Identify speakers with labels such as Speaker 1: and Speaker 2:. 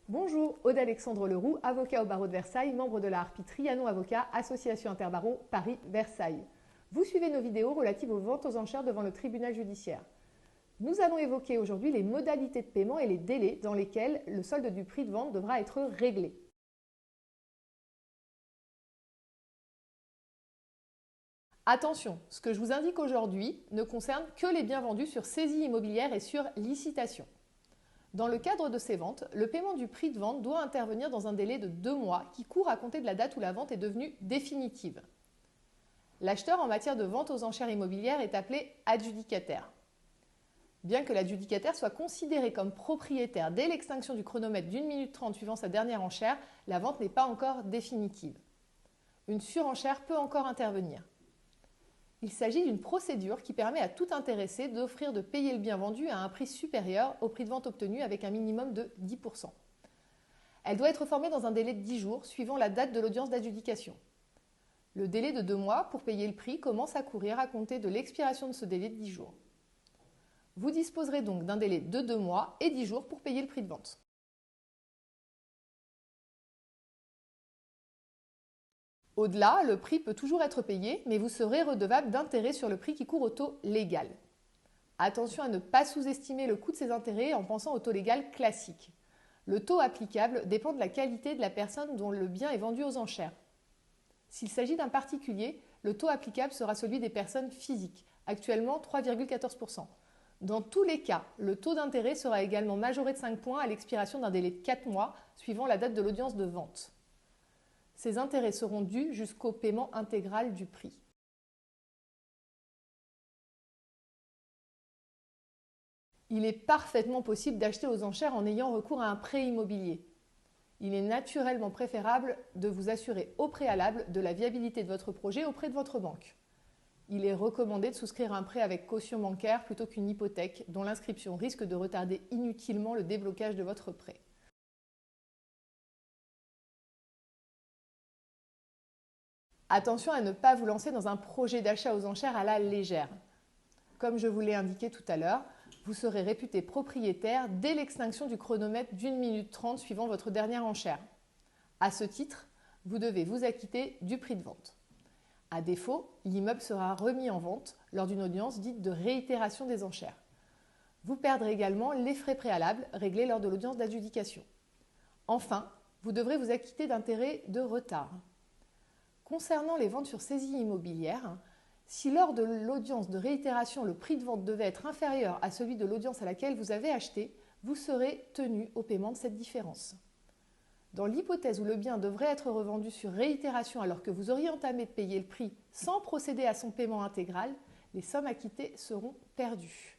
Speaker 1: Bonjour, Aude Alexandre Leroux, avocat au barreau de Versailles, membre de la Harpie Trianon Avocat, Association Interbarreau Paris-Versailles. Vous suivez nos vidéos relatives aux ventes aux enchères devant le tribunal judiciaire. Nous allons évoquer aujourd'hui les modalités de paiement et les délais dans lesquels le solde du prix de vente devra être réglé. Attention, ce que je vous indique aujourd'hui ne concerne que les biens vendus sur saisie immobilière et sur licitation. Dans le cadre de ces ventes, le paiement du prix de vente doit intervenir dans un délai de 2 mois qui court à compter de la date où la vente est devenue définitive. L'acheteur en matière de vente aux enchères immobilières est appelé adjudicataire. Bien que l'adjudicataire soit considéré comme propriétaire dès l'extinction du chronomètre d'1 minute 30 suivant sa dernière enchère, la vente n'est pas encore définitive. Une surenchère peut encore intervenir. Il s'agit d'une procédure qui permet à tout intéressé d'offrir de payer le bien vendu à un prix supérieur au prix de vente obtenu avec un minimum de 10%. Elle doit être formée dans un délai de 10 jours suivant la date de l'audience d'adjudication. Le délai de 2 mois pour payer le prix commence à courir à compter de l'expiration de ce délai de 10 jours. Vous disposerez donc d'un délai de 2 mois et 10 jours pour payer le prix de vente. Au-delà, le prix peut toujours être payé, mais vous serez redevable d'intérêts sur le prix qui court au taux légal. Attention à ne pas sous-estimer le coût de ces intérêts en pensant au taux légal classique. Le taux applicable dépend de la qualité de la personne dont le bien est vendu aux enchères. S'il s'agit d'un particulier, le taux applicable sera celui des personnes physiques, actuellement 3,14%. Dans tous les cas, le taux d'intérêt sera également majoré de 5 points à l'expiration d'un délai de 4 mois suivant la date de l'audience de vente. Ces intérêts seront dus jusqu'au paiement intégral du prix. Il est parfaitement possible d'acheter aux enchères en ayant recours à un prêt immobilier. Il est naturellement préférable de vous assurer au préalable de la viabilité de votre projet auprès de votre banque. Il est recommandé de souscrire un prêt avec caution bancaire plutôt qu'une hypothèque dont l'inscription risque de retarder inutilement le déblocage de votre prêt. Attention à ne pas vous lancer dans un projet d'achat aux enchères à la légère. Comme je vous l'ai indiqué tout à l'heure, vous serez réputé propriétaire dès l'extinction du chronomètre d'1 minute 30 suivant votre dernière enchère. À ce titre, vous devez vous acquitter du prix de vente. À défaut, l'immeuble sera remis en vente lors d'une audience dite de réitération des enchères. Vous perdrez également les frais préalables réglés lors de l'audience d'adjudication. Enfin, vous devrez vous acquitter d'intérêts de retard. Concernant les ventes sur saisie immobilière, si lors de l'audience de réitération le prix de vente devait être inférieur à celui de l'audience à laquelle vous avez acheté, vous serez tenu au paiement de cette différence. Dans l'hypothèse où le bien devrait être revendu sur réitération alors que vous auriez entamé de payer le prix sans procéder à son paiement intégral, les sommes acquittées seront perdues.